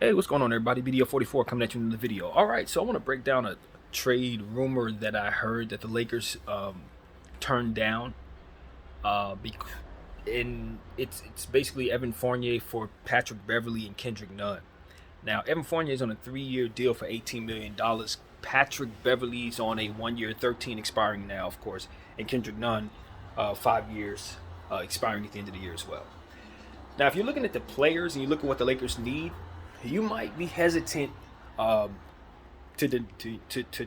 Hey, what's going on, everybody? BDO44 coming at you in the video. All right, so I want to break down a trade rumor that I heard that the Lakers turned down. Bec- and it's basically Evan Fournier for Patrick Beverly and Kendrick Nunn. Now, Evan Fournier is on a 3-year deal for $18 million. Patrick Beverly's on a 1-year, 13 expiring now, of course, and Kendrick Nunn, 5 years, expiring at the end of the year as well. Now, if you're looking at the players and you look at what the Lakers need, you might be hesitant um, to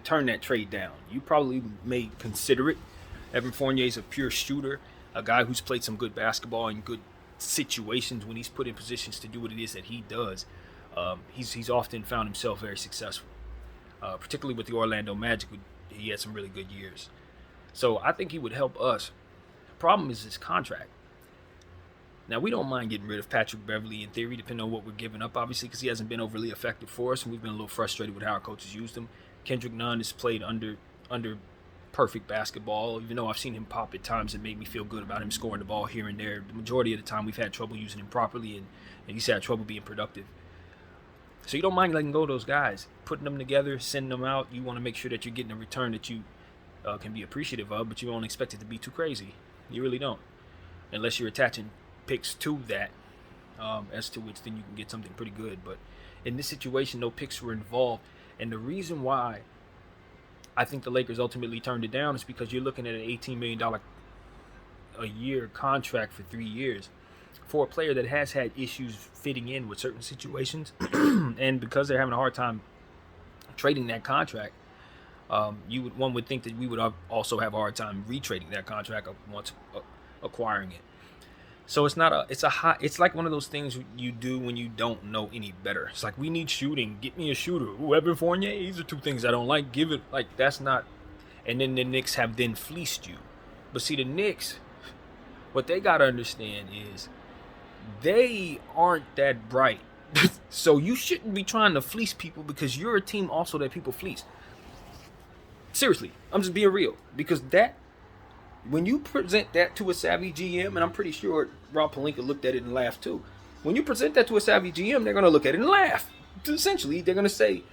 turn that trade down. You probably may consider it. Evan Fournier is a pure shooter, a guy who's played some good basketball in good situations when he's put in positions to do what it is that he does. He's often found himself very successful, particularly with the Orlando Magic. He had some really good years, so I think he would help us. The problem is his contract. Now, we don't mind getting rid of Patrick Beverly in theory, depending on what we're giving up, obviously, because he hasn't been overly effective for us, and we've been a little frustrated with how our coaches used him. Kendrick Nunn has played under perfect basketball, even though I've seen him pop at times that made me feel good about him scoring the ball here and there. The majority of the time, we've had trouble using him properly, and he's had trouble being productive. So you don't mind letting go of those guys, putting them together, sending them out. You want to make sure that you're getting a return that you can be appreciative of, but you don't expect it to be too crazy. You really don't, unless you're attaching picks to that, as to which then you can get something pretty good. But in this situation, no picks were involved, and the reason why I think the Lakers ultimately turned it down is because you're looking at an $18 million a year contract for 3 years for a player that has had issues fitting in with certain situations, and because they're having a hard time trading that contract, one would think that we would also have a hard time retrading that contract once acquiring it. So it's like one of those things you do when you don't know any better. It's like, we need shooting. Get me a shooter. Ooh, Evan Fournier. These are two things I don't like. Give it, like, that's not. And then the Knicks have then fleeced you. But see, the Knicks, what they gotta understand is they aren't that bright. So you shouldn't be trying to fleece people, because you're a team also that people fleece. Seriously, I'm just being real, because that, when you present that to a savvy GM, and I'm pretty sure Rob Pelinka looked at it and laughed too. When you present that to a savvy GM, they're going to look at it and laugh. Essentially, they're going to say,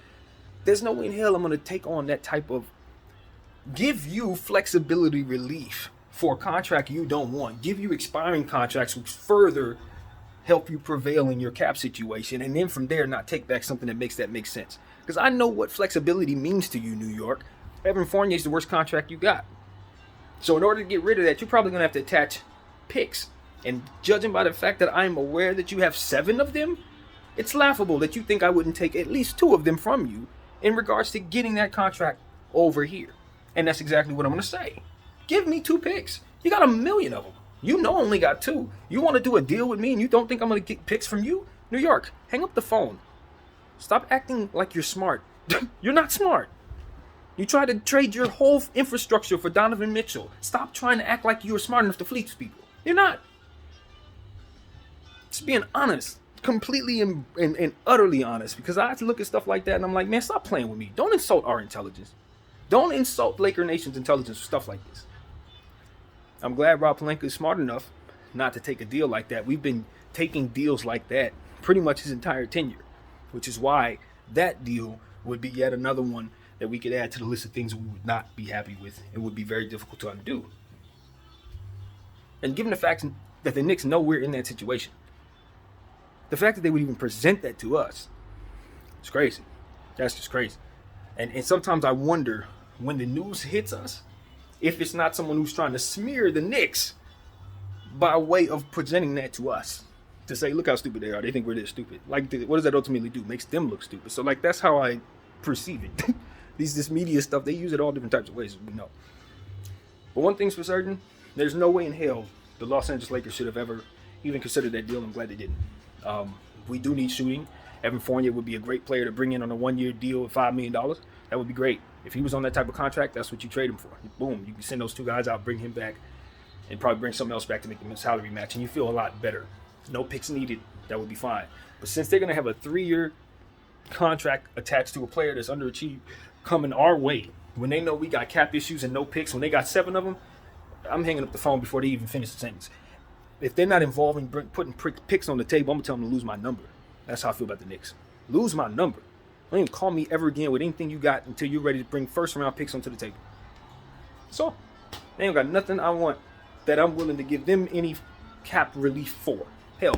there's no way in hell I'm going to take on that type of, give you flexibility relief for a contract you don't want, give you expiring contracts which further help you prevail in your cap situation, and then from there not take back something that makes sense. Because I know what flexibility means to you, New York. Evan Fournier is the worst contract you got. So in order to get rid of that, you're probably going to have to attach picks. And judging by the fact that I'm aware that you have 7 of them, it's laughable that you think I wouldn't take at least 2 of them from you in regards to getting that contract over here. And that's exactly what I'm going to say. Give me 2 picks. You got a million of them. You know I only got 2. You want to do a deal with me and you don't think I'm going to get picks from you? New York, hang up the phone. Stop acting like you're smart. You're not smart. You try to trade your whole infrastructure for Donovan Mitchell. Stop trying to act like you're smart enough to fleece people. You're not. Just being honest. Completely and utterly honest. Because I have to look at stuff like that and I'm like, man, stop playing with me. Don't insult our intelligence. Don't insult Laker Nation's intelligence with stuff like this. I'm glad Rob Pelinka is smart enough not to take a deal like that. We've been taking deals like that pretty much his entire tenure. Which is why that deal would be yet another one that we could add to the list of things we would not be happy with. It would be very difficult to undo. And given the fact that the Knicks know we're in that situation, the fact that they would even present that to us, it's crazy. That's just crazy. And sometimes I wonder, when the news hits us, if it's not someone who's trying to smear the Knicks by way of presenting that to us. To say, look how stupid they are. They think we're this stupid. Like, what does that ultimately do? Makes them look stupid. So, like, that's how I perceive it. This media stuff, they use it all different types of ways, as we know. But one thing's for certain, there's no way in hell the Los Angeles Lakers should have ever even considered that deal. I'm glad they didn't. We do need shooting. Evan Fournier would be a great player to bring in on a 1-year deal at $5 million. That would be great. If he was on that type of contract, that's what you trade him for. Boom, you can send those 2 guys out, bring him back, and probably bring something else back to make the salary match, and you feel a lot better. No picks needed. That would be fine. But since they're going to have a 3-year contract attached to a player that's underachieved coming our way, when they know we got cap issues and no picks, when they got 7 of them, I'm hanging up the phone before they even finish the sentence. If they're not involving putting picks on the table, I'm going to tell them to lose my number. That's how I feel about the Knicks. Lose my number. Don't even call me ever again with anything you got until you're ready to bring first round picks onto the table. So, they ain't got nothing I want that I'm willing to give them any cap relief for.